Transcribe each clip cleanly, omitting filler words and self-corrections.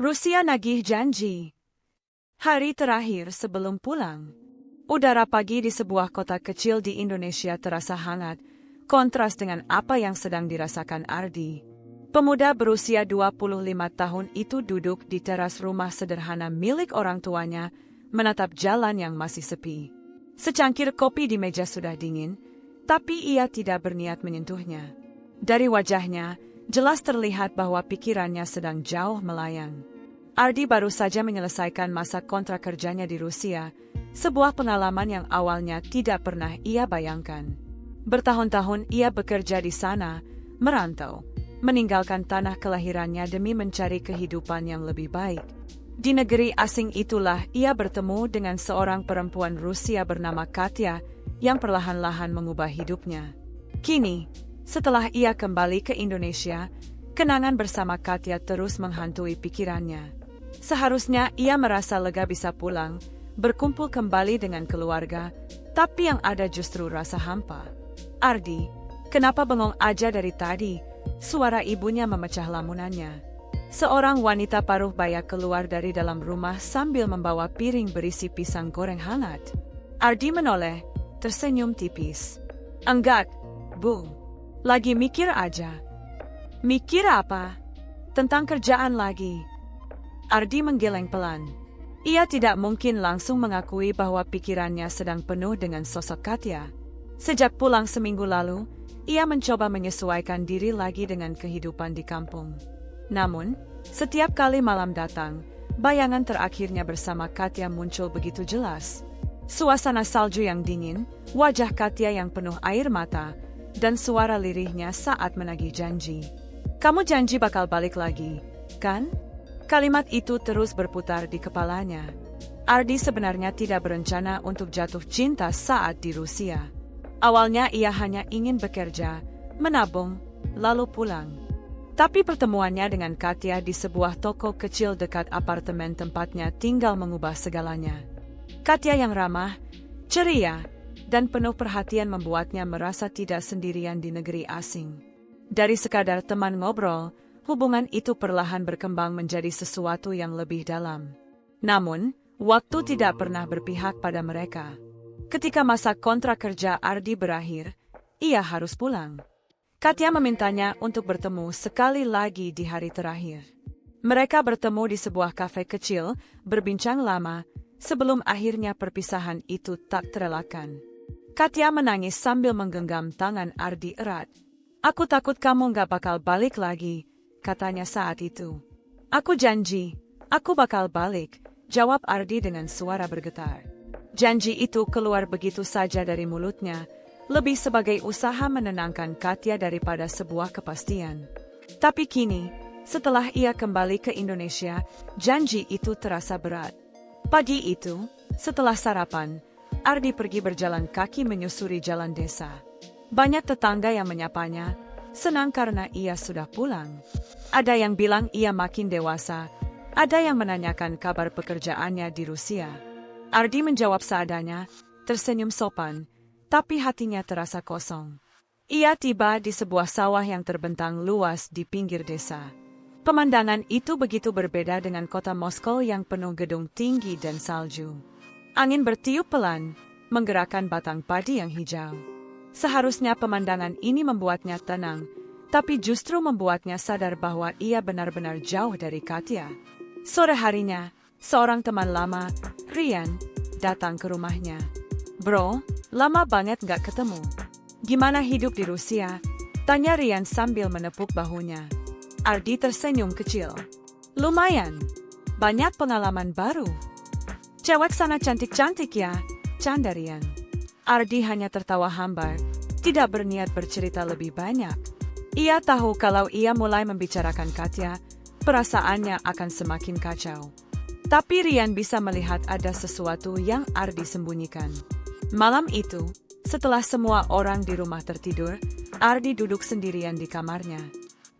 Rusia nagih janji. Hari terakhir sebelum pulang. Udara pagi di sebuah kota kecil di Indonesia terasa hangat, kontras dengan apa yang sedang dirasakan Ardi. Pemuda berusia 25 tahun itu duduk di teras rumah sederhana milik orang tuanya, menatap jalan yang masih sepi. Secangkir kopi di meja sudah dingin, tapi ia tidak berniat menyentuhnya. Dari wajahnya, jelas terlihat bahwa pikirannya sedang jauh melayang. Ardi baru saja menyelesaikan masa kontrak kerjanya di Rusia, sebuah pengalaman yang awalnya tidak pernah ia bayangkan. Bertahun-tahun ia bekerja di sana, merantau, meninggalkan tanah kelahirannya demi mencari kehidupan yang lebih baik. Di negeri asing itulah ia bertemu dengan seorang perempuan Rusia bernama Katya yang perlahan-lahan mengubah hidupnya. Kini, setelah ia kembali ke Indonesia, kenangan bersama Katya terus menghantui pikirannya. Seharusnya ia merasa lega bisa pulang, berkumpul kembali dengan keluarga, tapi yang ada justru rasa hampa. Ardi, kenapa bengong aja dari tadi? Suara ibunya memecah lamunannya. Seorang wanita paruh baya keluar dari dalam rumah sambil membawa piring berisi pisang goreng hangat. Ardi menoleh, tersenyum tipis. Enggak, Bu. Lagi mikir aja. Mikir apa? Tentang kerjaan lagi. Ardi menggeleng pelan. Ia tidak mungkin langsung mengakui bahwa pikirannya sedang penuh dengan sosok Katya. Sejak pulang seminggu lalu, ia mencoba menyesuaikan diri lagi dengan kehidupan di kampung. Namun, setiap kali malam datang, bayangan terakhirnya bersama Katya muncul begitu jelas. Suasana salju yang dingin, wajah Katya yang penuh air mata, dan suara lirihnya saat menagih janji. Kamu janji bakal balik lagi, kan? Kalimat itu terus berputar di kepalanya. Ardi sebenarnya tidak berencana untuk jatuh cinta saat di Rusia. Awalnya ia hanya ingin bekerja, menabung, lalu pulang. Tapi pertemuannya dengan Katya di sebuah toko kecil dekat apartemen tempatnya tinggal mengubah segalanya. Katya yang ramah, ceria, dan penuh perhatian membuatnya merasa tidak sendirian di negeri asing. Dari sekadar teman ngobrol, hubungan itu perlahan berkembang menjadi sesuatu yang lebih dalam. Namun, waktu tidak pernah berpihak pada mereka. Ketika masa kontrak kerja Ardi berakhir, ia harus pulang. Katya memintanya untuk bertemu sekali lagi di hari terakhir. Mereka bertemu di sebuah kafe kecil, berbincang lama, sebelum akhirnya perpisahan itu tak terelakkan. Katya menangis sambil menggenggam tangan Ardi erat. Aku takut kamu gak bakal balik lagi, katanya saat itu. Aku janji, aku bakal balik, jawab Ardi dengan suara bergetar. Janji itu keluar begitu saja dari mulutnya, lebih sebagai usaha menenangkan Katya daripada sebuah kepastian. Tapi kini, setelah ia kembali ke Indonesia, janji itu terasa berat. Pagi itu, setelah sarapan, Ardi pergi berjalan kaki menyusuri jalan desa. Banyak tetangga yang menyapanya, senang karena ia sudah pulang. Ada yang bilang ia makin dewasa, ada yang menanyakan kabar pekerjaannya di Rusia. Ardi menjawab seadanya, tersenyum sopan, tapi hatinya terasa kosong. Ia tiba di sebuah sawah yang terbentang luas di pinggir desa. Pemandangan itu begitu berbeda dengan kota Moskow yang penuh gedung tinggi dan salju. Angin bertiup pelan, menggerakkan batang padi yang hijau. Seharusnya pemandangan ini membuatnya tenang, tapi justru membuatnya sadar bahwa ia benar-benar jauh dari Katya. Sore harinya, seorang teman lama, Rian, datang ke rumahnya. Bro, lama banget gak ketemu. Gimana hidup di Rusia? Tanya Rian sambil menepuk bahunya. Ardi tersenyum kecil. Lumayan, banyak pengalaman baru. Cewek sana cantik-cantik ya, canda Rian. Ardi hanya tertawa hambar, tidak berniat bercerita lebih banyak. Ia tahu kalau ia mulai membicarakan Katya, perasaannya akan semakin kacau. Tapi Rian bisa melihat ada sesuatu yang Ardi sembunyikan. Malam itu, setelah semua orang di rumah tertidur, Ardi duduk sendirian di kamarnya.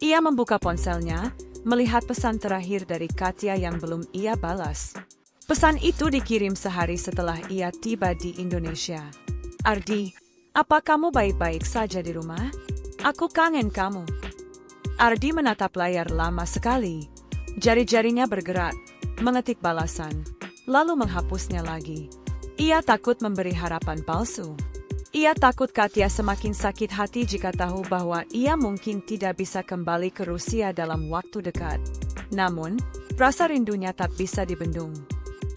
Ia membuka ponselnya, melihat pesan terakhir dari Katya yang belum ia balas. Pesan itu dikirim sehari setelah ia tiba di Indonesia. Ardi, apa kamu baik-baik saja di rumah? Aku kangen kamu. Ardi menatap layar lama sekali. Jari-jarinya bergerak, mengetik balasan, lalu menghapusnya lagi. Ia takut memberi harapan palsu. Ia takut Katya semakin sakit hati jika tahu bahwa ia mungkin tidak bisa kembali ke Rusia dalam waktu dekat. Namun, rasa rindunya tak bisa dibendung.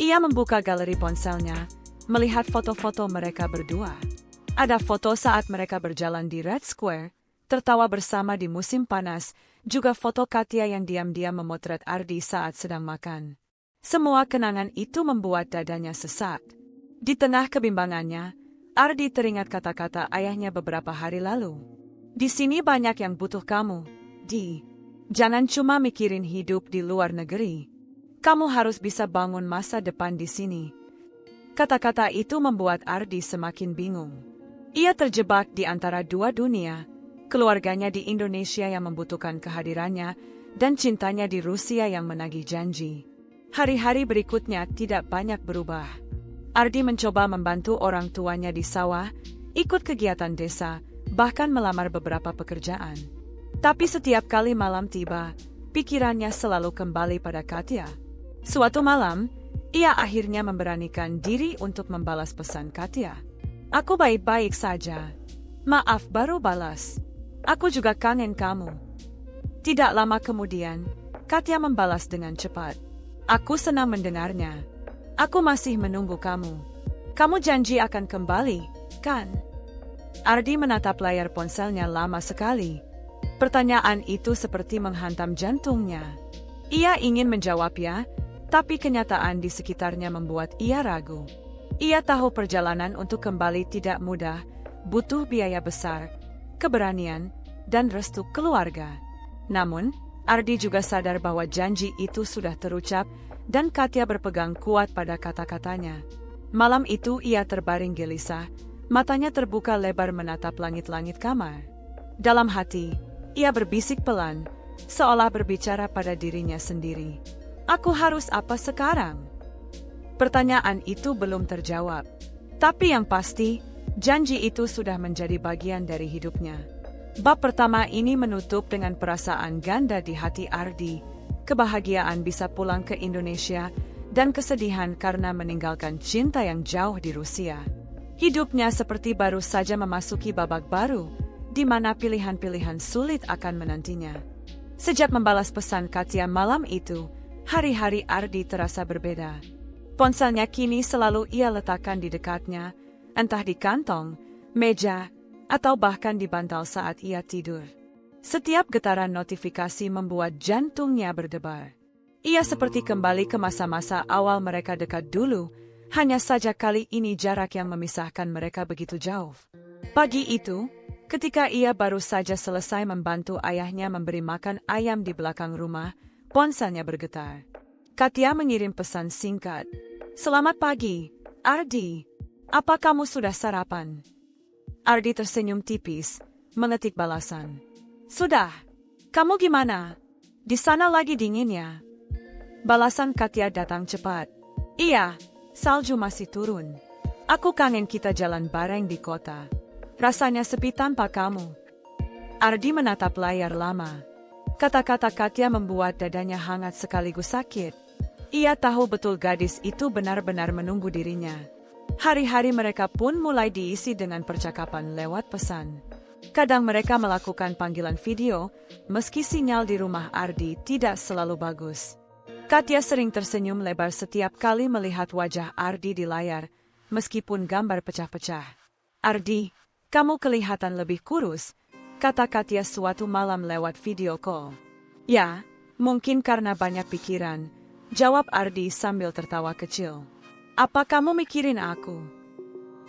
Ia membuka galeri ponselnya, melihat foto-foto mereka berdua. Ada foto saat mereka berjalan di Red Square, tertawa bersama di musim panas, juga foto Katya yang diam-diam memotret Ardi saat sedang makan. Semua kenangan itu membuat dadanya sesak. Di tengah kebimbangannya, Ardi teringat kata-kata ayahnya beberapa hari lalu. Di sini banyak yang butuh kamu, Di. Jangan cuma mikirin hidup di luar negeri. Kamu harus bisa bangun masa depan di sini. Kata-kata itu membuat Ardi semakin bingung. Ia terjebak di antara dua dunia, keluarganya di Indonesia yang membutuhkan kehadirannya, dan cintanya di Rusia yang menagih janji. Hari-hari berikutnya tidak banyak berubah. Ardi mencoba membantu orang tuanya di sawah, ikut kegiatan desa, bahkan melamar beberapa pekerjaan. Tapi setiap kali malam tiba, pikirannya selalu kembali pada Katya. Suatu malam, ia akhirnya memberanikan diri untuk membalas pesan Katya. Aku baik-baik saja. Maaf baru balas. Aku juga kangen kamu. Tidak lama kemudian, Katya membalas dengan cepat. Aku senang mendengarnya. Aku masih menunggu kamu. Kamu janji akan kembali, kan? Ardi menatap layar ponselnya lama sekali. Pertanyaan itu seperti menghantam jantungnya. Ia ingin menjawabnya, tapi kenyataan di sekitarnya membuat ia ragu. Ia tahu perjalanan untuk kembali tidak mudah, butuh biaya besar, keberanian, dan restu keluarga. Namun, Ardi juga sadar bahwa janji itu sudah terucap, dan Katya berpegang kuat pada kata-katanya. Malam itu ia terbaring gelisah, matanya terbuka lebar menatap langit-langit kamar. Dalam hati, ia berbisik pelan, seolah berbicara pada dirinya sendiri. Aku harus apa sekarang? Pertanyaan itu belum terjawab. Tapi yang pasti, janji itu sudah menjadi bagian dari hidupnya. Bab pertama ini menutup dengan perasaan ganda di hati Ardi, kebahagiaan bisa pulang ke Indonesia, dan kesedihan karena meninggalkan cinta yang jauh di Rusia. Hidupnya seperti baru saja memasuki babak baru, di mana pilihan-pilihan sulit akan menantinya. Sejak membalas pesan Katya malam itu, hari-hari Ardi terasa berbeda. Ponselnya kini selalu ia letakkan di dekatnya, entah di kantong, meja, atau bahkan di bantal saat ia tidur. Setiap getaran notifikasi membuat jantungnya berdebar. Ia seperti kembali ke masa-masa awal mereka dekat dulu, hanya saja kali ini jarak yang memisahkan mereka begitu jauh. Pagi itu, ketika ia baru saja selesai membantu ayahnya memberi makan ayam di belakang rumah, ponselnya bergetar. Katya mengirim pesan singkat. Selamat pagi, Ardi. Apa kamu sudah sarapan? Ardi tersenyum tipis, mengetik balasan. Sudah. Kamu gimana? Di sana lagi dingin ya? Balasan Katya datang cepat. Iya, salju masih turun. Aku kangen kita jalan bareng di kota. Rasanya sepi tanpa kamu. Ardi menatap layar lama. Kata-kata Katya membuat dadanya hangat sekaligus sakit. Ia tahu betul gadis itu benar-benar menunggu dirinya. Hari-hari mereka pun mulai diisi dengan percakapan lewat pesan. Kadang mereka melakukan panggilan video, meski sinyal di rumah Ardi tidak selalu bagus. Katya sering tersenyum lebar setiap kali melihat wajah Ardi di layar, meskipun gambar pecah-pecah. Ardi, kamu kelihatan lebih kurus, kata Katya suatu malam lewat video call. Ya, mungkin karena banyak pikiran, jawab Ardi sambil tertawa kecil. Apa kamu mikirin aku?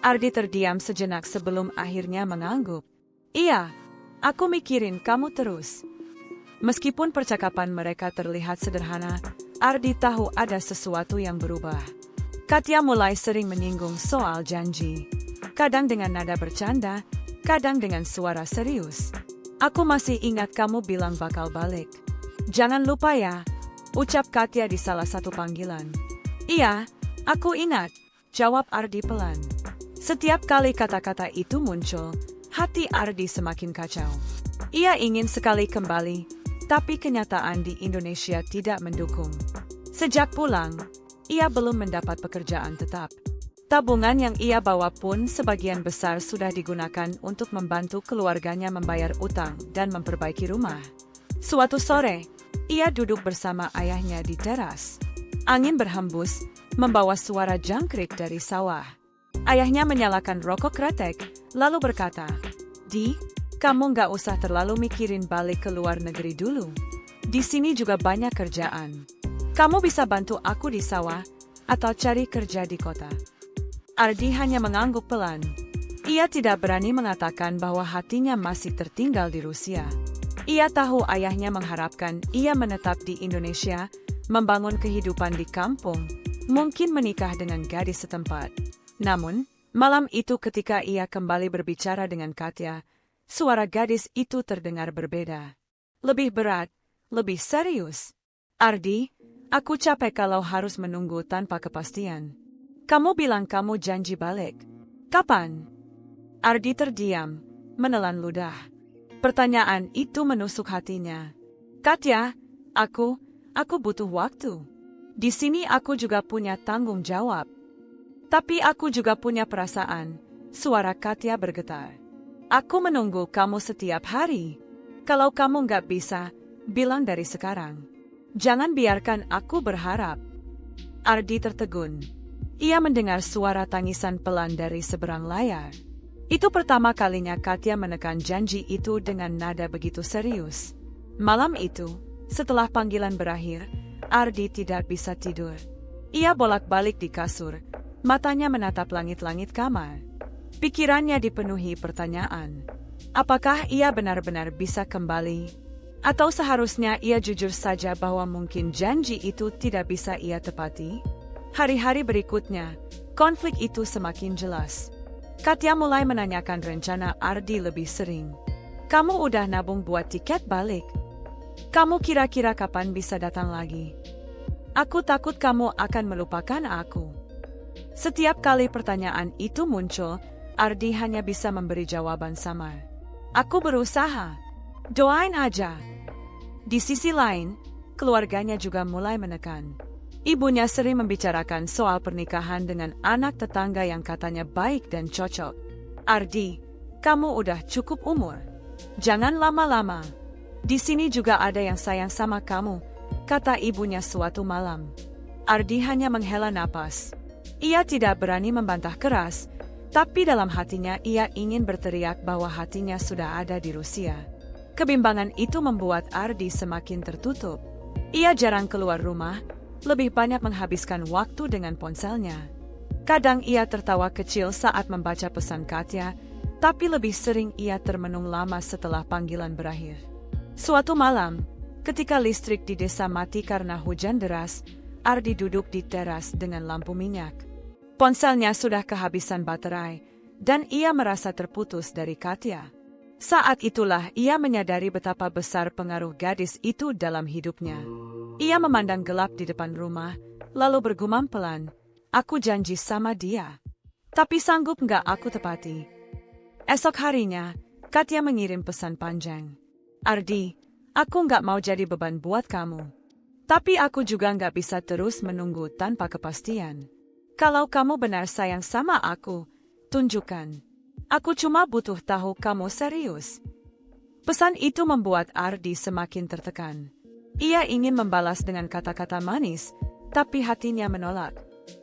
Ardi terdiam sejenak sebelum akhirnya mengangguk. Iya, aku mikirin kamu terus. Meskipun percakapan mereka terlihat sederhana, Ardi tahu ada sesuatu yang berubah. Katya mulai sering menyinggung soal janji. Kadang dengan nada bercanda, kadang dengan suara serius. Aku masih ingat kamu bilang bakal balik. Jangan lupa ya, ucap Katya di salah satu panggilan. Iya, aku ingat, jawab Ardi pelan. Setiap kali kata-kata itu muncul, hati Ardi semakin kacau. Ia ingin sekali kembali, Tapi kenyataan di Indonesia tidak mendukung. Sejak pulang, ia belum mendapat pekerjaan tetap. Tabungan yang ia bawa pun sebagian besar sudah digunakan untuk membantu keluarganya membayar utang dan memperbaiki rumah. Suatu sore, ia duduk bersama ayahnya di teras. Angin berhembus, membawa suara jangkrik dari sawah. Ayahnya menyalakan rokok kretek, lalu berkata, "Di, kamu nggak usah terlalu mikirin balik ke luar negeri dulu. Di sini juga banyak kerjaan. Kamu bisa bantu aku di sawah, atau cari kerja di kota." Ardi hanya mengangguk pelan. Ia tidak berani mengatakan bahwa hatinya masih tertinggal di Rusia. Ia tahu ayahnya mengharapkan ia menetap di Indonesia, membangun kehidupan di kampung, mungkin menikah dengan gadis setempat. Namun, malam itu ketika ia kembali berbicara dengan Katya, suara gadis itu terdengar berbeda. Lebih berat, lebih serius. "Ardi, aku capek kalau harus menunggu tanpa kepastian. Kamu bilang kamu janji balik. Kapan?" Ardi terdiam, menelan ludah. Pertanyaan itu menusuk hatinya. "Katya, aku butuh waktu. Di sini aku juga punya tanggung jawab. Tapi aku juga punya perasaan." Suara Katya bergetar. "Aku menunggu kamu setiap hari. Kalau kamu nggak bisa, bilang dari sekarang. Jangan biarkan aku berharap." Ardi tertegun. Ia mendengar suara tangisan pelan dari seberang layar. Itu pertama kalinya Katya menekan janji itu dengan nada begitu serius. Malam itu, setelah panggilan berakhir, Ardi tidak bisa tidur. Ia bolak-balik di kasur, matanya menatap langit-langit kamar. Pikirannya dipenuhi pertanyaan. Apakah ia benar-benar bisa kembali? Atau seharusnya ia jujur saja bahwa mungkin janji itu tidak bisa ia tepati? Hari-hari berikutnya, konflik itu semakin jelas. Katya mulai menanyakan rencana Ardi lebih sering. "Kamu udah nabung buat tiket balik? Kamu kira-kira kapan bisa datang lagi? Aku takut kamu akan melupakan aku." Setiap kali pertanyaan itu muncul, Ardi hanya bisa memberi jawaban samar. "Aku berusaha. Doain aja." Di sisi lain, keluarganya juga mulai menekan. Ibunya sering membicarakan soal pernikahan dengan anak tetangga yang katanya baik dan cocok. "Ardi, kamu udah cukup umur. Jangan lama-lama. Di sini juga ada yang sayang sama kamu," kata ibunya suatu malam. Ardi hanya menghela napas. Ia tidak berani membantah keras, tapi dalam hatinya ia ingin berteriak bahwa hatinya sudah ada di Rusia. Kebimbangan itu membuat Ardi semakin tertutup. Ia jarang keluar rumah, lebih banyak menghabiskan waktu dengan ponselnya. Kadang ia tertawa kecil saat membaca pesan Katya, tapi lebih sering ia termenung lama setelah panggilan berakhir. Suatu malam, ketika listrik di desa mati karena hujan deras, Ardi duduk di teras dengan lampu minyak. Ponselnya sudah kehabisan baterai, dan ia merasa terputus dari Katya. Saat itulah ia menyadari betapa besar pengaruh gadis itu dalam hidupnya. Ia memandang gelap di depan rumah, lalu bergumam pelan, "Aku janji sama dia. Tapi sanggup nggak aku tepati?" Esok harinya, Katya mengirim pesan panjang. "Ardi, aku nggak mau jadi beban buat kamu. Tapi aku juga nggak bisa terus menunggu tanpa kepastian. Kalau kamu benar sayang sama aku, tunjukkan. Aku cuma butuh tahu kamu serius." Pesan itu membuat Ardi semakin tertekan. Ia ingin membalas dengan kata-kata manis, tapi hatinya menolak.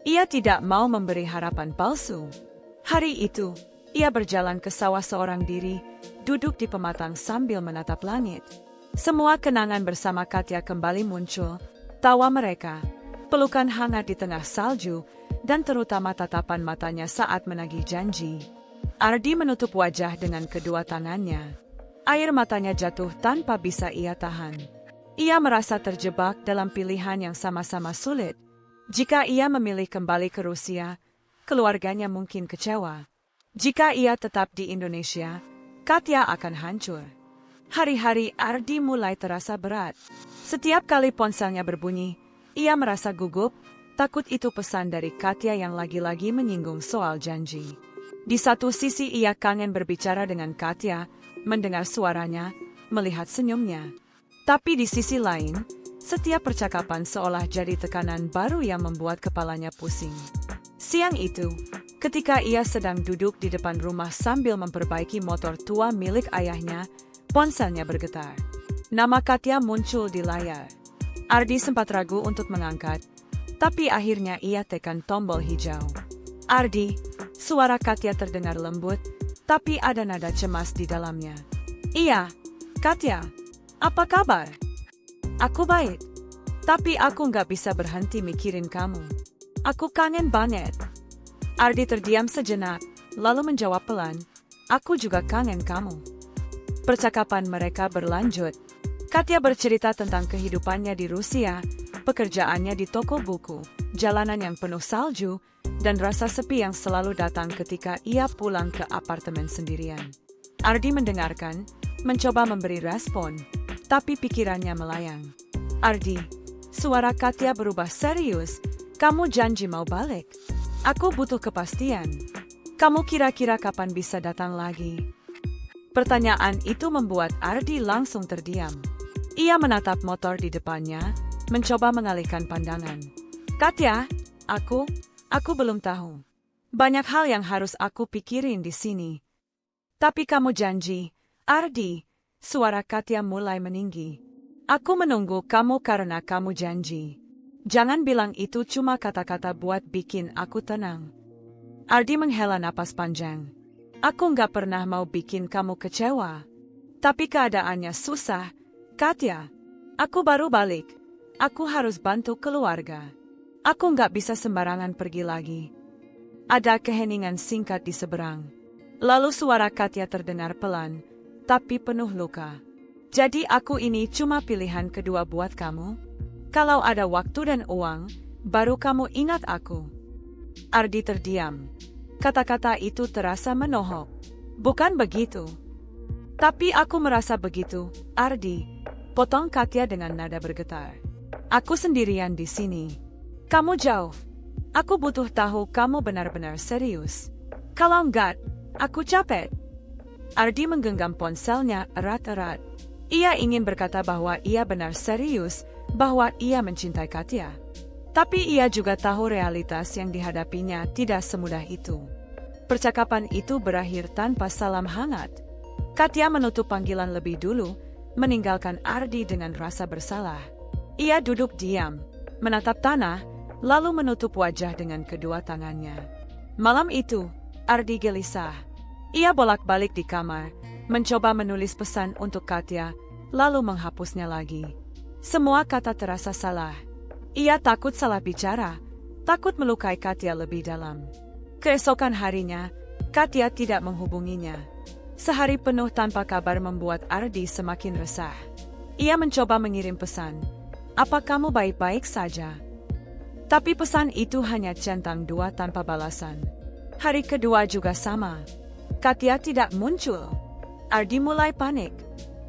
Ia tidak mau memberi harapan palsu. Hari itu, ia berjalan ke sawah seorang diri, duduk di pematang sambil menatap langit. Semua kenangan bersama Katya kembali muncul, tawa mereka, pelukan hangat di tengah salju, dan terutama tatapan matanya saat menagih janji. Ardi menutup wajah dengan kedua tangannya. Air matanya jatuh tanpa bisa ia tahan. Ia merasa terjebak dalam pilihan yang sama-sama sulit. Jika ia memilih kembali ke Rusia, keluarganya mungkin kecewa. Jika ia tetap di Indonesia, Katya akan hancur. Hari-hari Ardi mulai terasa berat. Setiap kali ponselnya berbunyi, ia merasa gugup, takut itu pesan dari Katya yang lagi-lagi menyinggung soal janji. Di satu sisi ia kangen berbicara dengan Katya, mendengar suaranya, melihat senyumnya. Tapi di sisi lain, setiap percakapan seolah jadi tekanan baru yang membuat kepalanya pusing. Siang itu, ketika ia sedang duduk di depan rumah sambil memperbaiki motor tua milik ayahnya, ponselnya bergetar. Nama Katya muncul di layar. Ardi sempat ragu untuk mengangkat, tapi akhirnya ia tekan tombol hijau. Ardi, suara Katya terdengar lembut, tapi ada nada cemas di dalamnya. Iya, Katya, apa kabar? Aku baik, tapi aku nggak bisa berhenti mikirin kamu. Aku kangen banget. Ardi terdiam sejenak, lalu menjawab pelan, aku juga kangen kamu. Percakapan mereka berlanjut. Katya bercerita tentang kehidupannya di Rusia, pekerjaannya di toko buku, jalanan yang penuh salju, dan rasa sepi yang selalu datang ketika ia pulang ke apartemen sendirian. Ardi mendengarkan, mencoba memberi respon, tapi pikirannya melayang. Ardi, suara Katya berubah serius, kamu janji mau balik. Aku butuh kepastian. Kamu kira-kira kapan bisa datang lagi? Pertanyaan itu membuat Ardi langsung terdiam. Ia menatap motor di depannya, mencoba mengalihkan pandangan. Katya, aku belum tahu. Banyak hal yang harus aku pikirin di sini. Tapi kamu janji, Ardi, suara Katya mulai meninggi. Aku menunggu kamu karena kamu janji. Jangan bilang itu cuma kata-kata buat bikin aku tenang. Ardi menghela napas panjang. Aku nggak pernah mau bikin kamu kecewa. Tapi keadaannya susah. Katya, aku baru balik. Aku harus bantu keluarga. Aku nggak bisa sembarangan pergi lagi. Ada keheningan singkat di seberang. Lalu suara Katya terdengar pelan, tapi penuh luka. Jadi aku ini cuma pilihan kedua buat kamu? Kalau ada waktu dan uang, baru kamu ingat aku. Ardi terdiam. Kata-kata itu terasa menohok. Bukan begitu. Tapi aku merasa begitu, Ardi. Potong Katya dengan nada bergetar. Aku sendirian di sini. Kamu jauh. Aku butuh tahu kamu benar-benar serius. Kalau enggak, aku capek. Ardi menggenggam ponselnya erat-erat. Ia ingin berkata bahwa ia benar serius, bahwa ia mencintai Katya. Tapi ia juga tahu realitas yang dihadapinya tidak semudah itu. Percakapan itu berakhir tanpa salam hangat. Katya menutup panggilan lebih dulu, meninggalkan Ardi dengan rasa bersalah. Ia duduk diam, menatap tanah, lalu menutup wajah dengan kedua tangannya. Malam itu, Ardi gelisah. Ia bolak-balik di kamar, mencoba menulis pesan untuk Katya, lalu menghapusnya lagi. Semua kata terasa salah. Ia takut salah bicara, takut melukai Katya lebih dalam. Keesokan harinya, Katya tidak menghubunginya. Sehari penuh tanpa kabar membuat Ardi semakin resah. Ia mencoba mengirim pesan, "Apa kamu baik-baik saja?" Tapi pesan itu hanya centang dua tanpa balasan. Hari kedua juga sama. Katya tidak muncul. Ardi mulai panik.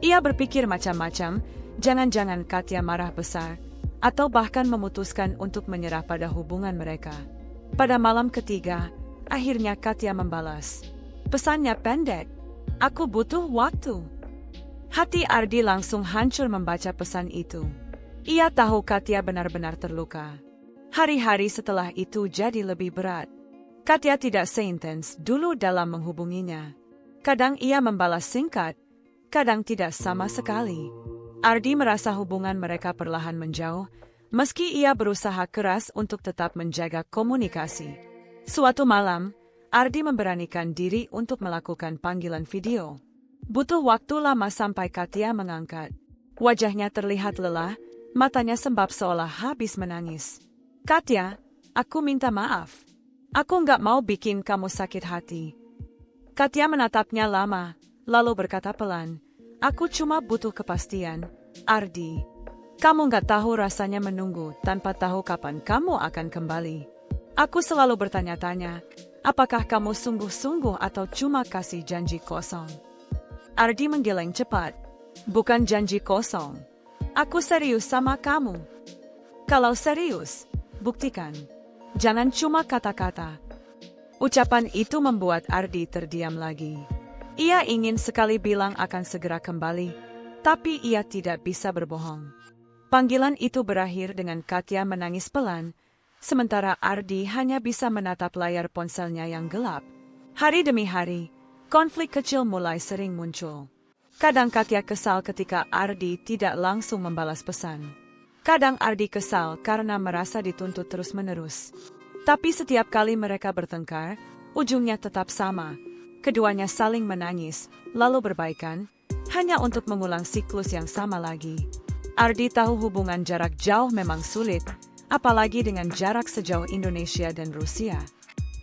Ia berpikir macam-macam, jangan-jangan Katya marah besar, atau bahkan memutuskan untuk menyerah pada hubungan mereka. Pada malam ketiga, akhirnya Katya membalas. Pesannya pendek, "Aku butuh waktu." Hati Ardi langsung hancur membaca pesan itu. Ia tahu Katya benar-benar terluka. Hari-hari setelah itu jadi lebih berat. Katya tidak seintens dulu dalam menghubunginya. Kadang ia membalas singkat, kadang tidak sama sekali. Ardi merasa hubungan mereka perlahan menjauh, meski ia berusaha keras untuk tetap menjaga komunikasi. Suatu malam, Ardi memberanikan diri untuk melakukan panggilan video. Butuh waktu lama sampai Katya mengangkat. Wajahnya terlihat lelah, matanya sembab seolah habis menangis. "Katya, aku minta maaf. Aku nggak mau bikin kamu sakit hati." Katya menatapnya lama, lalu berkata pelan, "Aku cuma butuh kepastian, Ardi. Kamu nggak tahu rasanya menunggu tanpa tahu kapan kamu akan kembali. Aku selalu bertanya-tanya, apakah kamu sungguh-sungguh atau cuma kasih janji kosong?" Ardi menggeleng cepat. "Bukan janji kosong. Aku serius sama kamu. Kalau serius, buktikan. Jangan cuma kata-kata." Ucapan itu membuat Ardi terdiam lagi. Ia ingin sekali bilang akan segera kembali, Tapi ia tidak bisa berbohong. Panggilan itu berakhir dengan Katya menangis pelan, sementara Ardi hanya bisa menatap layar ponselnya yang gelap. Hari demi hari, konflik kecil mulai sering muncul. Kadang Katya kesal ketika Ardi tidak langsung membalas pesan. Kadang Ardi kesal karena merasa dituntut terus-menerus. Tapi setiap kali mereka bertengkar, ujungnya tetap sama. Keduanya saling menangis, lalu berbaikan, hanya untuk mengulang siklus yang sama lagi. Ardi tahu hubungan jarak jauh memang sulit, apalagi dengan jarak sejauh Indonesia dan Rusia.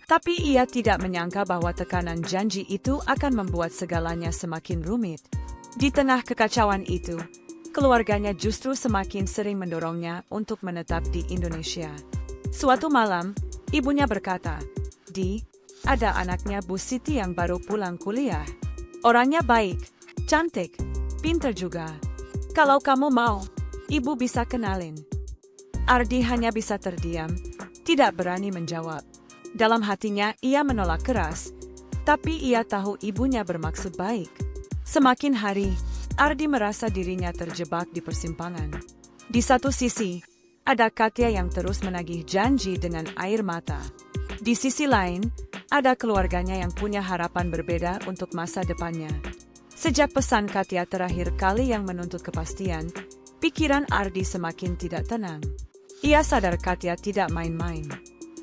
Tapi ia tidak menyangka bahwa tekanan janji itu akan membuat segalanya semakin rumit. Di tengah kekacauan itu, keluarganya justru semakin sering mendorongnya untuk menetap di Indonesia. Suatu malam, ibunya berkata, "Di, ada anaknya Bu Siti yang baru pulang kuliah. Orangnya baik, cantik, pintar juga. Kalau kamu mau, ibu bisa kenalin." Ardi hanya bisa terdiam, tidak berani menjawab. Dalam hatinya ia menolak keras, tapi ia tahu ibunya bermaksud baik. Semakin hari, Ardi merasa dirinya terjebak di persimpangan. Di satu sisi, ada Katya yang terus menagih janji dengan air mata. Di sisi lain, ada keluarganya yang punya harapan berbeda untuk masa depannya. Sejak pesan Katya terakhir kali yang menuntut kepastian, pikiran Ardi semakin tidak tenang. Ia sadar Katya tidak main-main.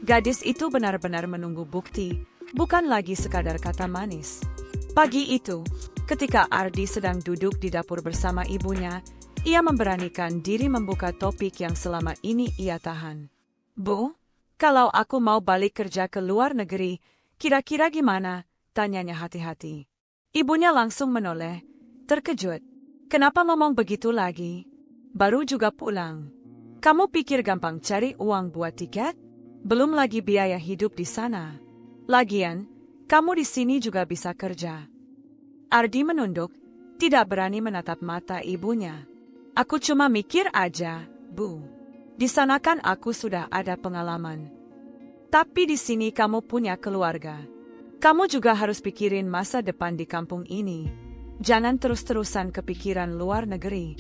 Gadis itu benar-benar menunggu bukti, bukan lagi sekadar kata manis. Pagi itu, ketika Ardi sedang duduk di dapur bersama ibunya, ia memberanikan diri membuka topik yang selama ini ia tahan. "Bu, kalau aku mau balik kerja ke luar negeri, kira-kira gimana?" tanyanya hati-hati. Ibunya langsung menoleh, terkejut. "Kenapa ngomong begitu lagi? Baru juga pulang. Kamu pikir gampang cari uang buat tiket? Belum lagi biaya hidup di sana. Lagian, kamu di sini juga bisa kerja." Ardi menunduk, tidak berani menatap mata ibunya. "Aku cuma mikir aja, Bu. Di sana kan aku sudah ada pengalaman. Tapi di sini kamu punya keluarga. Kamu juga harus pikirin masa depan di kampung ini. Jangan terus-terusan kepikiran luar negeri."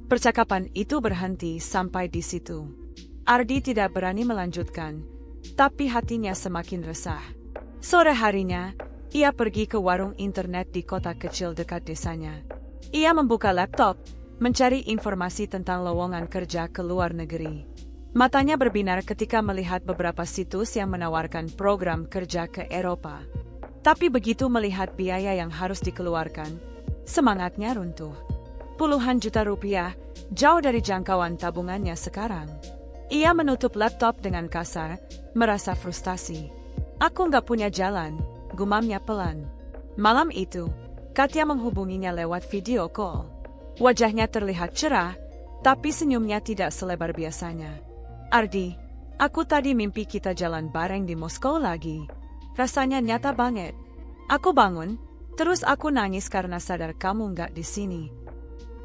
Percakapan itu berhenti sampai di situ. Ardi tidak berani melanjutkan, tapi hatinya semakin resah. Sore harinya, ia pergi ke warung internet di kota kecil dekat desanya. Ia membuka laptop, mencari informasi tentang lowongan kerja ke luar negeri. Matanya berbinar ketika melihat beberapa situs yang menawarkan program kerja ke Eropa. Tapi begitu melihat biaya yang harus dikeluarkan, semangatnya runtuh. Puluhan juta rupiah, jauh dari jangkauan tabungannya sekarang. Ia menutup laptop dengan kasar, merasa frustasi. "Aku nggak punya jalan," gumamnya pelan. Malam itu, Katya menghubunginya lewat video call. Wajahnya terlihat cerah, tapi senyumnya tidak selebar biasanya. "Ardi, aku tadi mimpi kita jalan bareng di Moskow lagi. Rasanya nyata banget. Aku bangun, terus aku nangis karena sadar kamu nggak di sini."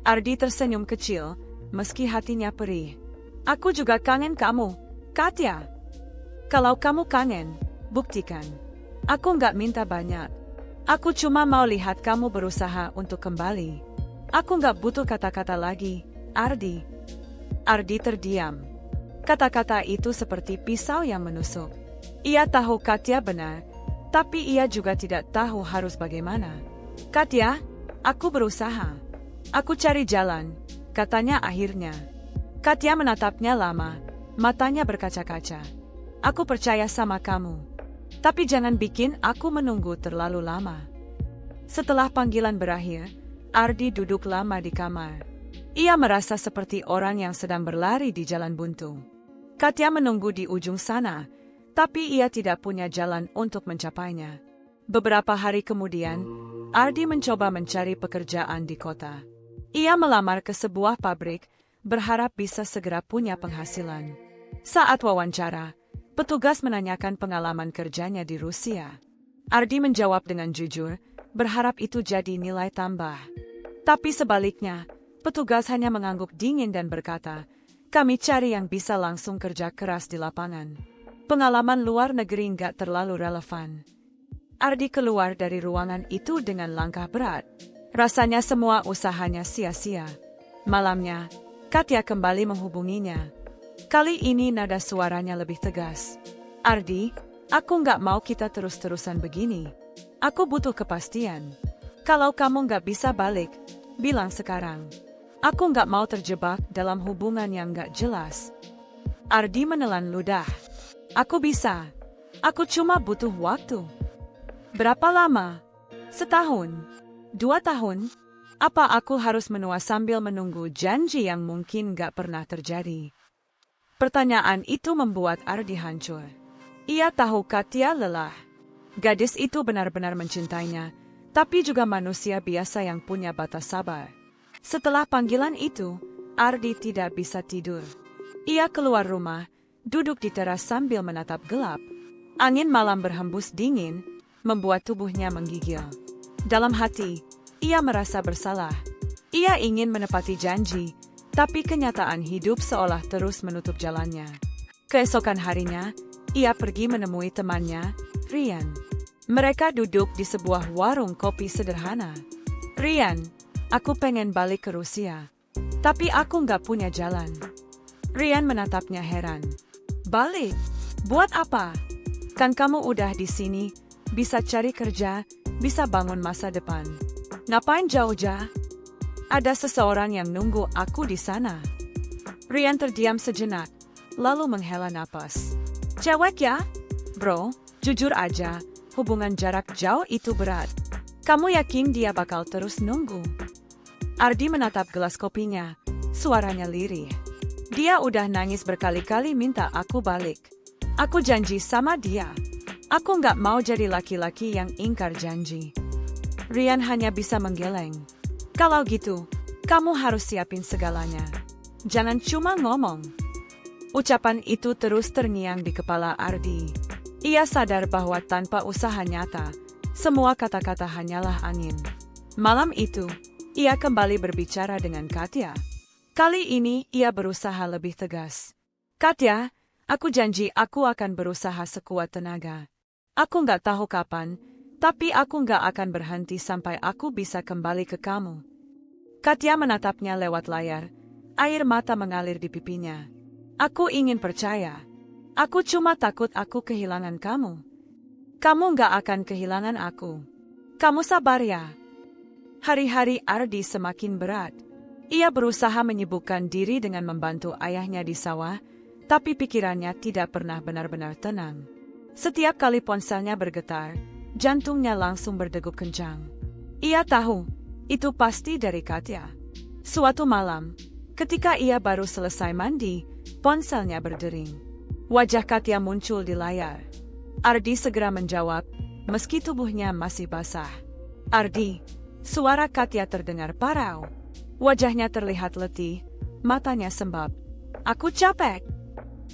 Ardi tersenyum kecil, meski hatinya perih. "Aku juga kangen kamu, Katya. Kalau kamu kangen, buktikan. Aku nggak minta banyak. Aku cuma mau lihat kamu berusaha untuk kembali. Aku nggak butuh kata-kata lagi, Ardi." Ardi terdiam. Kata-kata itu seperti pisau yang menusuk. Ia tahu Katya benar, tapi ia juga tidak tahu harus bagaimana. "Katya, aku berusaha. Aku cari jalan," katanya akhirnya. Katya menatapnya lama, matanya berkaca-kaca. "Aku percaya sama kamu. Tapi jangan bikin aku menunggu terlalu lama." Setelah panggilan berakhir, Ardi duduk lama di kamar. Ia merasa seperti orang yang sedang berlari di jalan buntu. Katya menunggu di ujung sana, tapi ia tidak punya jalan untuk mencapainya. Beberapa hari kemudian, Ardi mencoba mencari pekerjaan di kota. Ia melamar ke sebuah pabrik, berharap bisa segera punya penghasilan. Saat wawancara, petugas menanyakan pengalaman kerjanya di Rusia. Ardi menjawab dengan jujur, berharap itu jadi nilai tambah. Tapi sebaliknya, petugas hanya mengangguk dingin dan berkata, "Kami cari yang bisa langsung kerja keras di lapangan. Pengalaman luar negeri nggak terlalu relevan." Ardi keluar dari ruangan itu dengan langkah berat. Rasanya semua usahanya sia-sia. Malamnya, Katya kembali menghubunginya. Kali ini nada suaranya lebih tegas. Ardi, aku nggak mau kita terus-terusan begini. Aku butuh kepastian. Kalau kamu nggak bisa balik, bilang sekarang. Aku nggak mau terjebak dalam hubungan yang nggak jelas. Ardi menelan ludah. Aku bisa. Aku cuma butuh waktu. Berapa lama? Setahun? 2 tahun? Apa aku harus menua sambil menunggu janji yang mungkin gak pernah terjadi? Pertanyaan itu membuat Ardi hancur. Ia tahu Katya lelah. Gadis itu benar-benar mencintainya, tapi juga manusia biasa yang punya batas sabar. Setelah panggilan itu, Ardi tidak bisa tidur. Ia keluar rumah, duduk di teras sambil menatap gelap. Angin malam berhembus dingin, membuat tubuhnya menggigil. Dalam hati, ia merasa bersalah. Ia ingin menepati janji, tapi kenyataan hidup seolah terus menutup jalannya. Keesokan harinya, ia pergi menemui temannya, Rian. Mereka duduk di sebuah warung kopi sederhana. Rian, aku pengen balik ke Rusia, tapi aku nggak punya jalan. Rian menatapnya heran. Balik? Buat apa? Kan kamu udah di sini, bisa cari kerja, bisa bangun masa depan. Ngapain jauh-jauh? Ada seseorang yang nunggu aku di sana. Rian terdiam sejenak, lalu menghela napas. Cewek ya? Bro, jujur aja, hubungan jarak jauh itu berat. Kamu yakin dia bakal terus nunggu? Ardi menatap gelas kopinya, suaranya lirih. Dia udah nangis berkali-kali minta aku balik. Aku janji sama dia. Aku nggak mau jadi laki-laki yang ingkar janji. Rian hanya bisa menggeleng. Kalau gitu, kamu harus siapin segalanya. Jangan cuma ngomong. Ucapan itu terus terngiang di kepala Ardi. Ia sadar bahwa tanpa usaha nyata, semua kata-kata hanyalah angin. Malam itu, ia kembali berbicara dengan Katya. Kali ini ia berusaha lebih tegas. Katya, aku janji aku akan berusaha sekuat tenaga. Aku nggak tahu kapan, tapi aku nggak akan berhenti sampai aku bisa kembali ke kamu. Katya menatapnya lewat layar, air mata mengalir di pipinya. Aku ingin percaya. Aku cuma takut aku kehilangan kamu. Kamu nggak akan kehilangan aku. Kamu sabar ya. Hari-hari Ardi semakin berat. Ia berusaha menyibukkan diri dengan membantu ayahnya di sawah, tapi pikirannya tidak pernah benar-benar tenang. Setiap kali ponselnya bergetar, jantungnya langsung berdegup kencang. Ia tahu, itu pasti dari Katya. Suatu malam, ketika ia baru selesai mandi, ponselnya berdering. Wajah Katya muncul di layar. Ardi segera menjawab, meski tubuhnya masih basah. Ardi, suara Katya terdengar parau. Wajahnya terlihat letih, matanya sembab. Aku capek.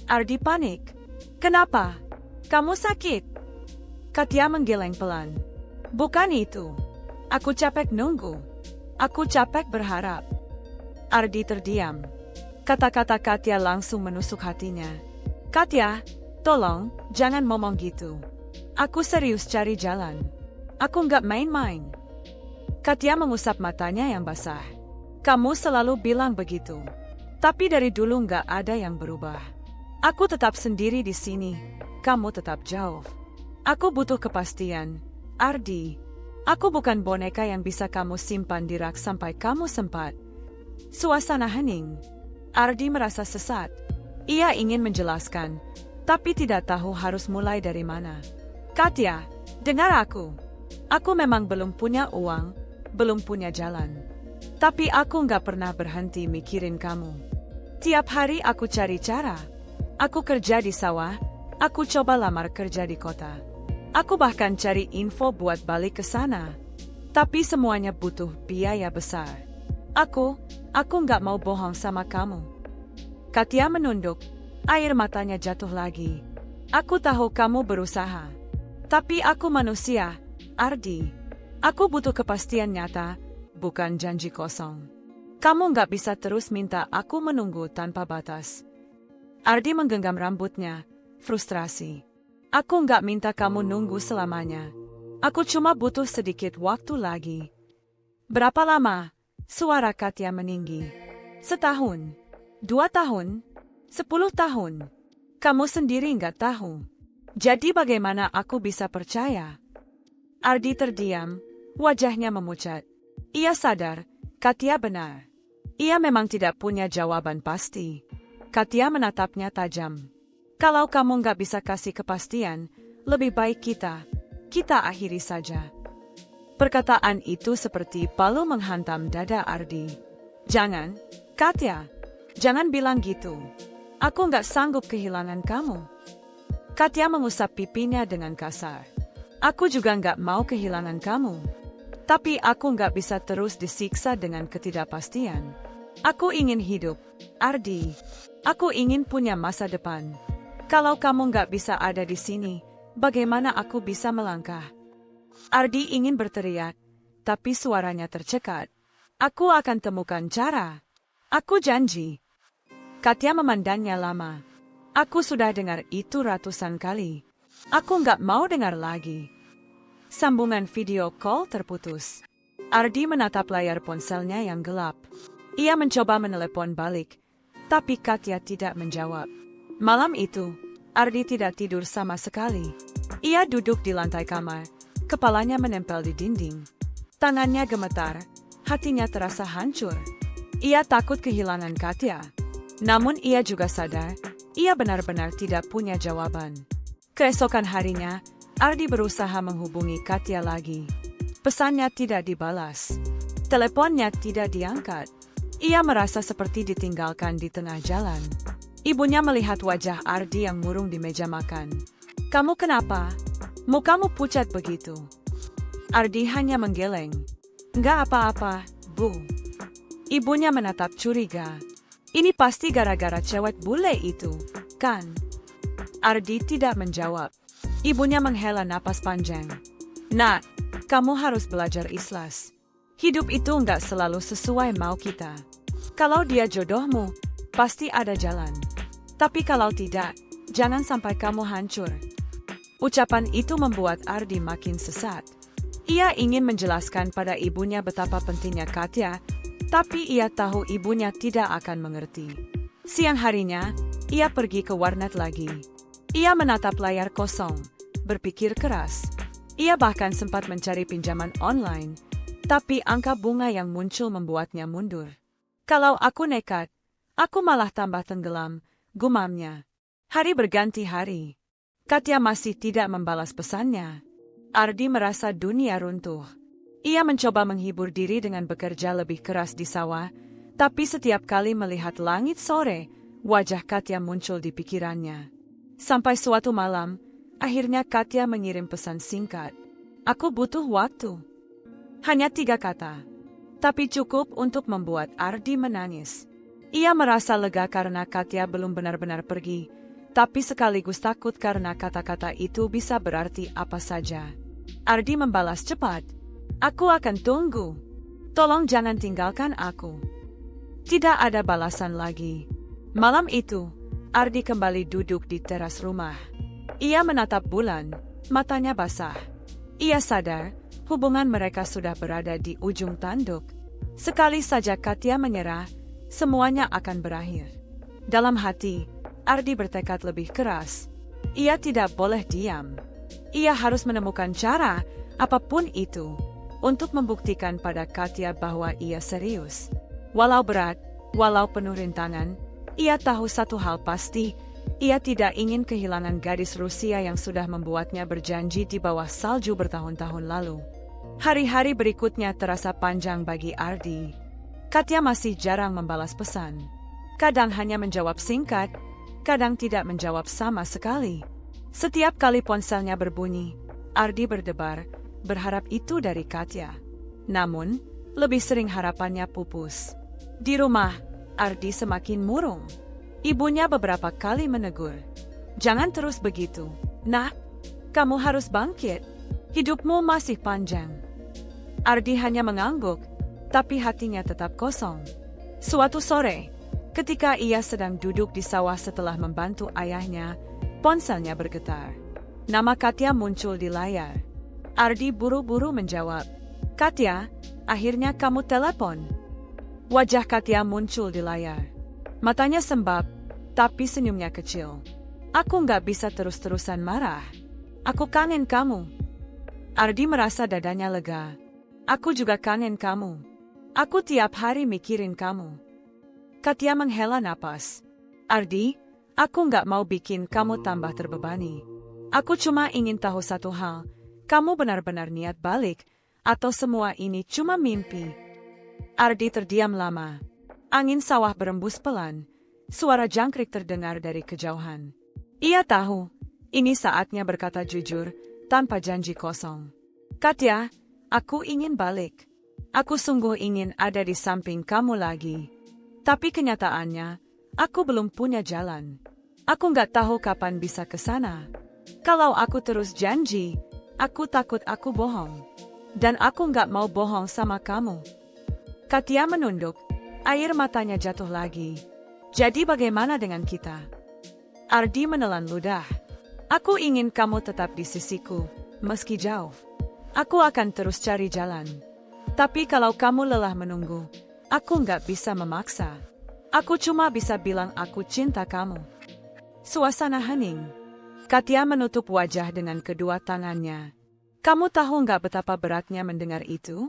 Ardi panik. Kenapa? Kamu sakit? Katya menggeleng pelan. Bukan itu. Aku capek nunggu. Aku capek berharap. Ardi terdiam. Kata-kata Katya langsung menusuk hatinya. Katya, tolong, jangan ngomong gitu. Aku serius cari jalan. Aku nggak main-main. Katya mengusap matanya yang basah. Kamu selalu bilang begitu. Tapi dari dulu nggak ada yang berubah. Aku tetap sendiri di sini. Kamu tetap jauh. Aku butuh kepastian. Ardi, aku bukan boneka yang bisa kamu simpan di rak sampai kamu sempat. Suasana hening. Ardi merasa sesat. Ia ingin menjelaskan, tapi tidak tahu harus mulai dari mana. Katya, dengar aku. Aku memang belum punya uang, belum punya jalan. Tapi aku nggak pernah berhenti mikirin kamu. Tiap hari aku cari cara. Aku kerja di sawah, aku coba lamar kerja di kota. Aku bahkan cari info buat balik ke sana. Tapi semuanya butuh biaya besar. Aku nggak mau bohong sama kamu. Katya menunduk, air matanya jatuh lagi. Aku tahu kamu berusaha. Tapi aku manusia, Ardi. Aku butuh kepastian nyata, bukan janji kosong. Kamu nggak bisa terus minta aku menunggu tanpa batas. Ardi menggenggam rambutnya, frustrasi. Aku nggak minta kamu nunggu selamanya. Aku cuma butuh sedikit waktu lagi. Berapa lama? Suara Katya meninggi. Setahun, 2 tahun, 10 tahun. Kamu sendiri nggak tahu. Jadi bagaimana aku bisa percaya? Ardi terdiam, wajahnya memucat. Ia sadar, Katya benar. Ia memang tidak punya jawaban pasti. Katya menatapnya tajam. Kalau kamu nggak bisa kasih kepastian, lebih baik kita akhiri saja. Perkataan itu seperti palu menghantam dada Ardi. Jangan, Katya, jangan bilang gitu. Aku nggak sanggup kehilangan kamu. Katya mengusap pipinya dengan kasar. Aku juga nggak mau kehilangan kamu. Tapi aku nggak bisa terus disiksa dengan ketidakpastian. Aku ingin hidup, Ardi. Aku ingin punya masa depan. Kalau kamu nggak bisa ada di sini, bagaimana aku bisa melangkah? Ardi ingin berteriak, tapi suaranya tercekat. Aku akan temukan cara. Aku janji. Katya memandangnya lama. Aku sudah dengar itu ratusan kali. Aku nggak mau dengar lagi. Sambungan video call terputus. Ardi menatap layar ponselnya yang gelap. Ia mencoba menelepon balik, tapi Katya tidak menjawab. Malam itu, Ardi tidak tidur sama sekali. Ia duduk di lantai kamar, kepalanya menempel di dinding. Tangannya gemetar, hatinya terasa hancur. Ia takut kehilangan Katya. Namun ia juga sadar, ia benar-benar tidak punya jawaban. Keesokan harinya, Ardi berusaha menghubungi Katya lagi. Pesannya tidak dibalas. Teleponnya tidak diangkat. Ia merasa seperti ditinggalkan di tengah jalan. Ibunya melihat wajah Ardi yang murung di meja makan. Kamu kenapa? Mukamu pucat begitu. Ardi hanya menggeleng. Nggak apa-apa, Bu. Ibunya menatap curiga. Ini pasti gara-gara cewek bule itu, kan? Ardi tidak menjawab. Ibunya menghela napas panjang. Nak, kamu harus belajar ikhlas. Hidup itu nggak selalu sesuai mau kita. Kalau dia jodohmu, pasti ada jalan. Tapi kalau tidak, jangan sampai kamu hancur. Ucapan itu membuat Ardi makin sesat. Ia ingin menjelaskan pada ibunya betapa pentingnya Katya, tapi ia tahu ibunya tidak akan mengerti. Siang harinya, ia pergi ke warnet lagi. Ia menatap layar kosong, berpikir keras. Ia bahkan sempat mencari pinjaman online, tapi angka bunga yang muncul membuatnya mundur. Kalau aku nekat, aku malah tambah tenggelam, gumamnya. Hari berganti hari. Katya masih tidak membalas pesannya. Ardi merasa dunia runtuh. Ia mencoba menghibur diri dengan bekerja lebih keras di sawah, tapi setiap kali melihat langit sore, wajah Katya muncul di pikirannya. Sampai suatu malam, akhirnya Katya mengirim pesan singkat. Aku butuh waktu. Hanya 3 kata. Tapi cukup untuk membuat Ardi menangis. Ia merasa lega karena Katya belum benar-benar pergi, tapi sekaligus takut karena kata-kata itu bisa berarti apa saja. Ardi membalas cepat. Aku akan tunggu. Tolong jangan tinggalkan aku. Tidak ada balasan lagi. Malam itu, Ardi kembali duduk di teras rumah. Ia menatap bulan, matanya basah. Ia sadar, hubungan mereka sudah berada di ujung tanduk. Sekali saja Katya menyerah, semuanya akan berakhir. Dalam hati, Ardi bertekad lebih keras. Ia tidak boleh diam. Ia harus menemukan cara, apapun itu, untuk membuktikan pada Katya bahwa ia serius. Walau berat, walau penuh rintangan, ia tahu satu hal pasti, ia tidak ingin kehilangan gadis Rusia yang sudah membuatnya berjanji di bawah salju bertahun-tahun lalu. Hari-hari berikutnya terasa panjang bagi Ardi. Katya masih jarang membalas pesan. Kadang hanya menjawab singkat, kadang tidak menjawab sama sekali. Setiap kali ponselnya berbunyi, Ardi berdebar, berharap itu dari Katya. Namun, lebih sering harapannya pupus. Di rumah, Ardi semakin murung. Ibunya beberapa kali menegur. Jangan terus begitu, Nak. Kamu harus bangkit. Hidupmu masih panjang. Ardi hanya mengangguk, tapi hatinya tetap kosong. Suatu sore, ketika ia sedang duduk di sawah setelah membantu ayahnya, ponselnya bergetar. Nama Katya muncul di layar. Ardi buru-buru menjawab. Katya, Akhirnya kamu telepon. Wajah Katya muncul di layar. Matanya sembab, tapi senyumnya kecil. Aku nggak bisa terus-terusan marah. Aku kangen kamu. Ardi merasa dadanya lega. Aku juga kangen kamu. Aku tiap hari mikirin kamu. Katya menghela napas. Ardi, aku nggak mau bikin kamu tambah terbebani. Aku cuma ingin tahu satu hal. Kamu benar-benar niat balik, atau semua ini cuma mimpi? Ardi terdiam lama. Angin sawah berembus pelan. Suara jangkrik terdengar dari kejauhan. Ia tahu, ini saatnya berkata jujur, tanpa janji kosong. Katya, aku ingin balik. Aku sungguh ingin ada di samping kamu lagi. Tapi kenyataannya, aku belum punya jalan. Aku nggak tahu kapan bisa ke sana. Kalau aku terus janji, aku takut aku bohong. Dan aku nggak mau bohong sama kamu. Katya menunduk, air matanya jatuh lagi. Jadi bagaimana dengan kita? Ardi menelan ludah. Aku ingin kamu tetap di sisiku, meski jauh. Aku akan terus cari jalan. Tapi kalau kamu lelah menunggu, aku nggak bisa memaksa. Aku cuma bisa bilang aku cinta kamu. Suasana hening. Katya menutup wajah dengan kedua tangannya. Kamu tahu nggak betapa beratnya mendengar itu?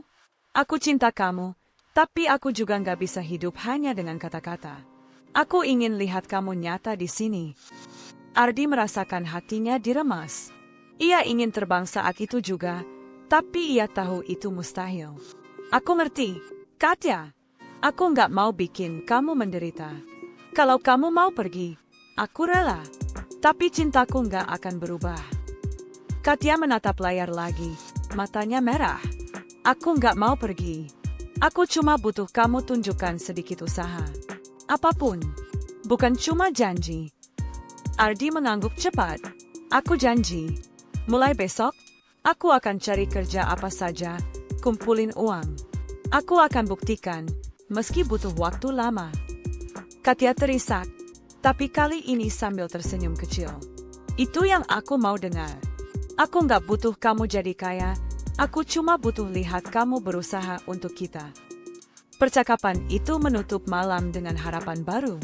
Aku cinta kamu, tapi aku juga nggak bisa hidup hanya dengan kata-kata. Aku ingin lihat kamu nyata di sini. Ardi merasakan hatinya diremas. Ia ingin terbang saat itu juga, tapi ia tahu itu mustahil. Aku ngerti, Katya. Aku nggak mau bikin kamu menderita. Kalau kamu mau pergi, aku rela. Tapi cintaku nggak akan berubah. Katya menatap layar lagi, matanya merah. Aku nggak mau pergi. Aku cuma butuh kamu tunjukkan sedikit usaha. Apapun, bukan cuma janji. Ardi mengangguk cepat. Aku janji. Mulai besok, aku akan cari kerja apa saja, kumpulin uang. Aku akan buktikan, meski butuh waktu lama. Katya terisak, tapi kali ini sambil tersenyum kecil. Itu yang aku mau dengar. Aku nggak butuh kamu jadi kaya, aku cuma butuh lihat kamu berusaha untuk kita. Percakapan itu menutup malam dengan harapan baru.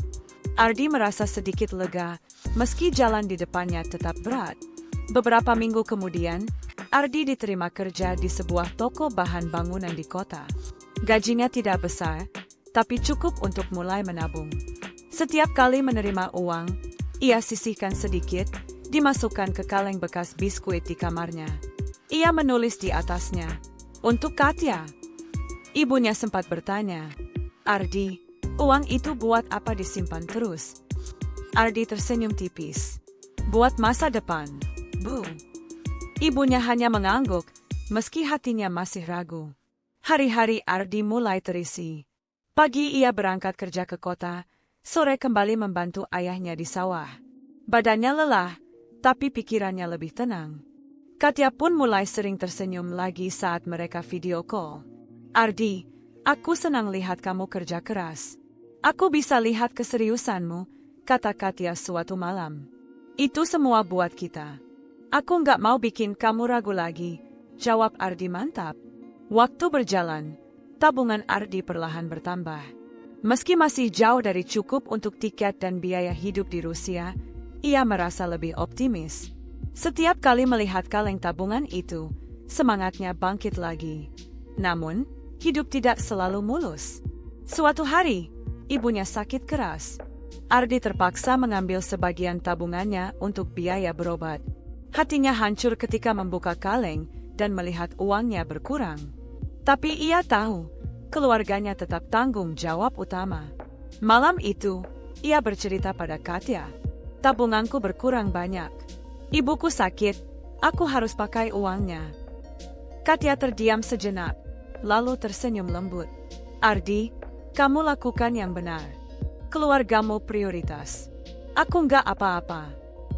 Ardi merasa sedikit lega, meski jalan di depannya tetap berat. Beberapa minggu kemudian, Ardi diterima kerja di sebuah toko bahan bangunan di kota. Gajinya tidak besar, tapi cukup untuk mulai menabung. Setiap kali menerima uang, ia sisihkan sedikit, dimasukkan ke kaleng bekas biskuit di kamarnya. Ia menulis di atasnya, "Untuk Katya." Ibunya sempat bertanya, "Ardi, uang itu buat apa disimpan terus?" Ardi tersenyum tipis. "Buat masa depan, Bu." Ibunya hanya mengangguk, meski hatinya masih ragu. Hari-hari Ardi mulai terisi. Pagi ia berangkat kerja ke kota, sore kembali membantu ayahnya di sawah. Badannya lelah, tapi pikirannya lebih tenang. Katya pun mulai sering tersenyum lagi saat mereka video call. "Ardi, aku senang lihat kamu kerja keras. Aku bisa lihat keseriusanmu," kata Katya suatu malam. "Itu semua buat kita. Aku nggak mau bikin kamu ragu lagi," jawab Ardi mantap. Waktu berjalan, tabungan Ardi perlahan bertambah. Meski masih jauh dari cukup untuk tiket dan biaya hidup di Rusia, ia merasa lebih optimis. Setiap kali melihat kaleng tabungan itu, semangatnya bangkit lagi. Namun, hidup tidak selalu mulus. Suatu hari, ibunya sakit keras. Ardi terpaksa mengambil sebagian tabungannya untuk biaya berobat. Hatinya hancur ketika membuka kaleng dan melihat uangnya berkurang. Tapi ia tahu, keluarganya tetap tanggung jawab utama. Malam itu, ia bercerita pada Katya, "Tabunganku berkurang banyak. Ibuku sakit, aku harus pakai uangnya." Katya terdiam sejenak, lalu tersenyum lembut. "Ardi, kamu lakukan yang benar. Keluargamu prioritas. Aku nggak apa-apa.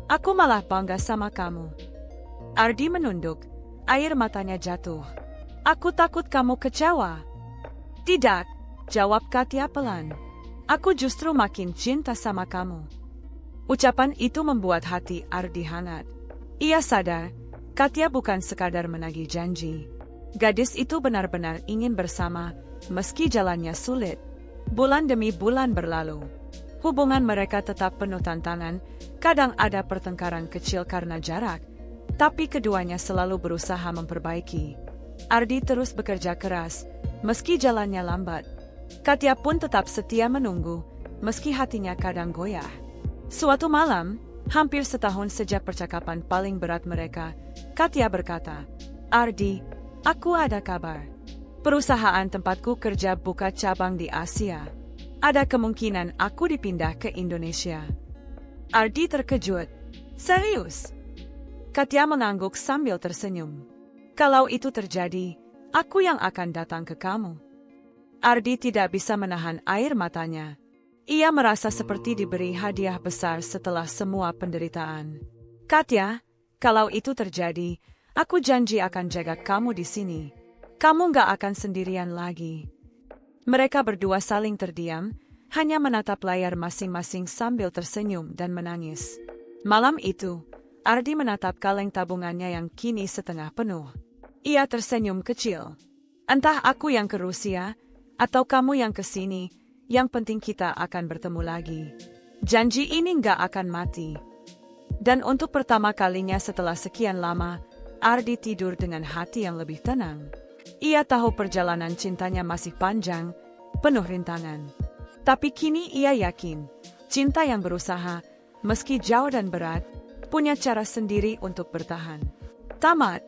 Aku malah bangga sama kamu." Ardi menunduk, air matanya jatuh. "Aku takut kamu kecewa." "Tidak," jawab Katya pelan. "Aku justru makin cinta sama kamu." Ucapan itu membuat hati Ardi hangat. Ia sadar, Katya bukan sekadar menagih janji. Gadis itu benar-benar ingin bersama, meski jalannya sulit. Bulan demi bulan berlalu. Hubungan mereka tetap penuh tantangan, kadang ada pertengkaran kecil karena jarak, tapi keduanya selalu berusaha memperbaiki. Ardi terus bekerja keras, meski jalannya lambat. Katya pun tetap setia menunggu, meski hatinya kadang goyah. Suatu malam, hampir setahun sejak percakapan paling berat mereka, Katya berkata, "Ardi, aku ada kabar. Perusahaan tempatku kerja buka cabang di Asia. Ada kemungkinan aku dipindah ke Indonesia." Ardi terkejut. "Serius?" Katya mengangguk sambil tersenyum. "Kalau itu terjadi, aku yang akan datang ke kamu." Ardi tidak bisa menahan air matanya. Ia merasa seperti diberi hadiah besar setelah semua penderitaan. "Katya, kalau itu terjadi, aku janji akan jaga kamu di sini. Kamu gak akan sendirian lagi." Mereka berdua saling terdiam, hanya menatap layar masing-masing sambil tersenyum dan menangis. Malam itu, Ardi menatap kaleng tabungannya yang kini setengah penuh. Ia tersenyum kecil. "Entah aku yang ke Rusia, atau kamu yang ke sini, yang penting kita akan bertemu lagi. Janji ini gak akan mati." Dan untuk pertama kalinya setelah sekian lama, Ardi tidur dengan hati yang lebih tenang. Ia tahu perjalanan cintanya masih panjang, penuh rintangan. Tapi kini ia yakin, cinta yang berusaha, meski jauh dan berat, punya cara sendiri untuk bertahan. Tamat.